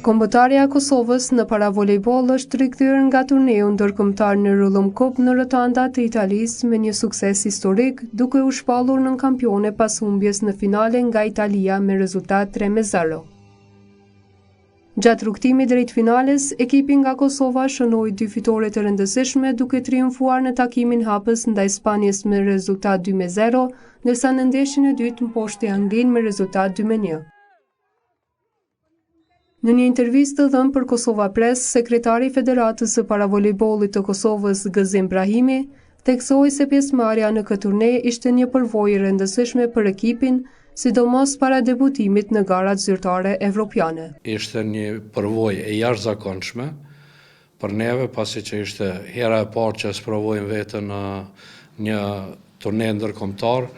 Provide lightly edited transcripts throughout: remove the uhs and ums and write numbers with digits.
Kombëtarja e Kosovës në paravolejboll është rikthyer nga turneu ndërkombëtar në Rallum Cup në Rotanda të Italisë me një sukses historik, duke u shpallur nën kampione pas humbjes në finale nga Italia me rezultat 3-0. Gjatë rrugtimit drejt finales, ekipi nga Kosova shënoi 2 fitore të rëndësishme duke triumfuar në takimin hapës ndaj Spanjës me rezultat 2-0, ndërsa në ndeshjen e dytë mposhti Anglinë me rezultat 2-1. Në një intervistë dhënë për Kosova Press, sekretari i Federatës së Paravolejbollit të Kosovës, Gëzim Brahimi, theksoi se pjesëmarrja në këtë turne ishte një përvojë e rëndësishme për ekipin, sidomos para debutimit në garat zyrtare evropiane. Ishte një përvojë e jashtëzakonshme për neve, pasi që ishte hera e parë që sprovojmë veten në një turne ndërkombëtar,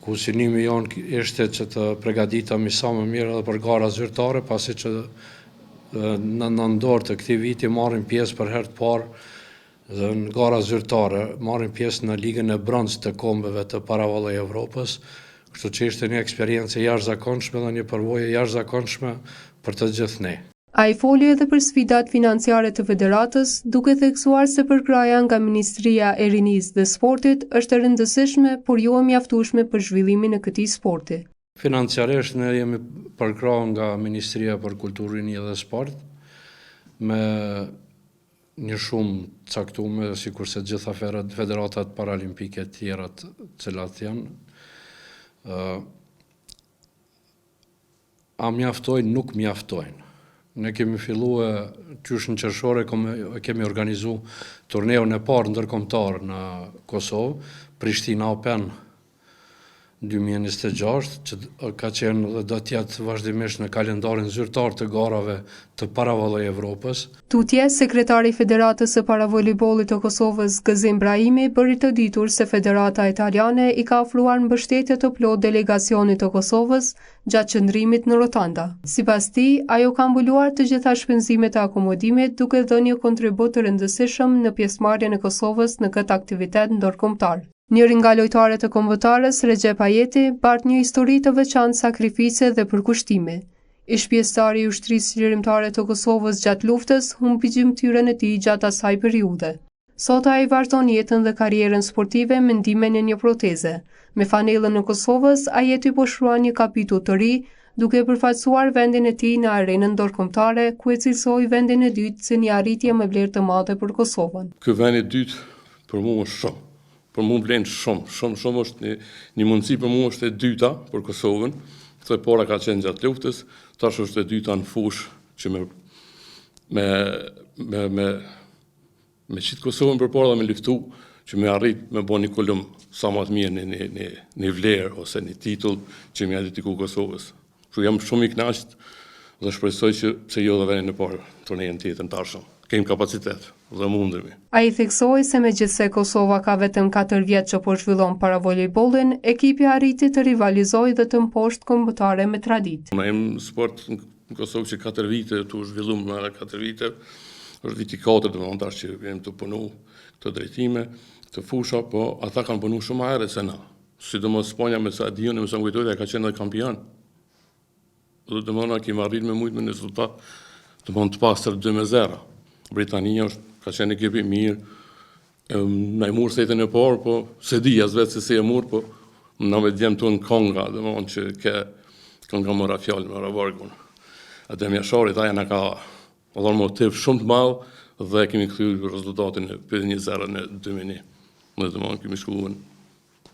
ku synimi jonë ishte që të përgatitemi sa më mirë edhe për gara zyrtare, pasi që në nëndor të këtij viti marrim pjesë për herë të parë në gara zyrtare, marrim pjesë në ligën e bronzë të kombeve të paravallej Evropës, kështu që ishte një eksperiencë jashtëzakonshme dhe një përvojë jashtëzakonshme për të gjithë ne. Ai foli edhe për sfidat financiare të federatës, duke theksuar se përkraja nga Ministria e Rinisë dhe Sportit është e rëndësishme, por jo e mjaftueshme për zhvillimin e këtij sporti. Financiarisht ne jemi përkrahur nga Ministria për Kulturë, Rini dhe Sport me një shumë caktuar, sikurse të gjitha federatat paralimpike të tjera të cilat janë. A mjaftojnë, nuk mjaftojnë. Ne kemi filluar qysh në qershore, kemi organizu turneun e parë ndërkombëtar në Kosovë, Prishtina Open 2026, që ka qenë dhe do të jetë vazhdimisht në kalendarin zyrtar të garave të paravallej Evropës. Tutje, sekretari i Federatës së Paravolejbollit të Kosovës, Gëzim Brahimi, bëri të ditur se Federata Italiane i ka ofruar mbështetje të plotë delegacionit të Kosovës gjatë qëndrimit në Rotanda. Sipas tij, ajo ka mbuluar të gjitha shpenzimet e akomodimit, duke dhënë një kontribut të rëndësishëm në pjesëmarrjen e Kosovës në këtë aktivitet ndërkombëtar. Njëri nga lojtarët e kombëtarës, Recep Ajeti, bart një histori të veçantë sakrifice dhe përkushtimi. Ish pjesëtari i ushtrisë lirimtare të Kosovës gjatë luftës, humbi gjymtyrën e tij gjatë asaj periudhe. Sot ai vazhdon jetën dhe karrierën sportive me ndihmën e një proteze. Me fanellën e Kosovës, Ajeti po shkruan një kapitull të ri, duke përfaqësuar vendin e tij në arenën ndërkombëtare, ku e cilësoi vendin e dytë si një arritje me vlerë të madhe për Kosovën. Ky vend i dytë për mua është shumë. Për mua vlen shumë është një mundësi për mua, është e dyta për Kosovën. Këtë e para ka qenë gjatë luftës, tash është e dyta në fushë që me qitë Kosovën përpara dhe me luftu, që me arrit me bo një kolum sa më të mirë një vlerë ose një titull që me dediku Kosovës. Kështu jam shumë i kënaqur dhe shpresoj që pse jo dhe vendin e parë turnejen tjetër të tashëm. Kemi kapacitet dhe mundemi. Ai theksoi se megjithse Kosova ka vetëm 4 vjet që po zhvillon paravolejbollin, ekipi arriti të rivalizojë dhe të mposhtë kombëtare me traditë. Ne jemi sport në Kosovë që 4 vite tu zhvillum në 4 vite. Është viti 4 domethënë tash që jemi të punu këtë drejtime, të fusha, po ata kanë punu shumë herë se na. Sidomos Spanja me sa diun, me sa kujtohet, ka qenë kampion. Dhe domethënë kemi arritur me shumë rezultat, domethënë të pastër 2-0. Britania ka qenë ekip i mirë, na i murë setën e parë, po se di as vetë se si e murë, po na me djemë të në Konga, domethënë që Konga mëra fjallë, mëra vargun. Atë mjasharit, aja na ka dhënë motiv shumë të madh dhe kemi kthyer rezultatin e 5-0 në 2000. Në domethënë kemi shkuar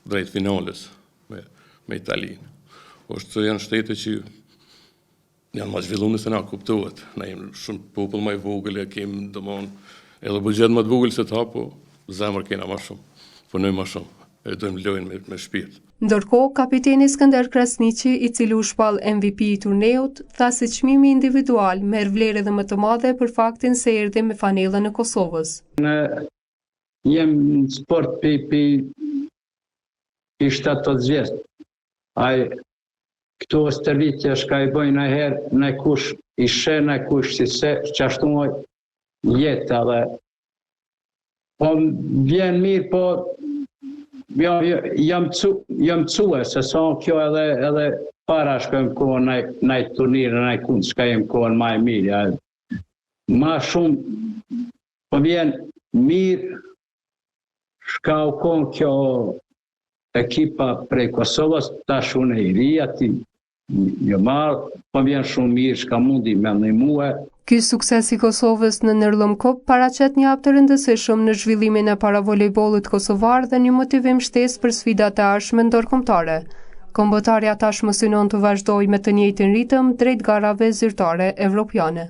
drejt finales me Italinë. Është janë shtete që janë më zhvilluar se na kuptohet. Na jemi shumë popull më i vogël, kemi domethënë edhe buxhet më të vogël se ta, po zemër kena më shumë. Punojmë më shumë. E dojmë lojën me shpirt. Ndërkohë, kapiteni Skënder Krasniqi, i cili u shpall MVP i turneut, tha se çmimi individual merr vlerë edhe më të madhe për faktin se erdhi me fanellën e Kosovës. Ne jem në sport pi 70 vjet. Ai këto stërvitje shka i bëjnë herë në kush i shë, në kush si se qashtu jetë edhe. Po vjen mirë, po jam cue, se sa kjo edhe para shkojmë kohën nëjë turnirë, nëjë kundë, shka jem kohën ma e mirë. Ma shumë, po vjen mirë, shka u konë kjo ekipa prej Kosovës, tash unë e i ri ati, jo marë, po vjen shumë mirë, shka mundi me ndihmue. Ky sukses i Kosovës në Nërlëm Cup paraqet një hap të rëndësishëm në zhvillimin e paravolejbollit kosovar dhe një motivim shtesë për sfidat e ardhshme ndërkombëtare. Kombëtarja tashmë synon të vazhdojë me të njëjtin ritëm drejt garave zyrtare evropiane.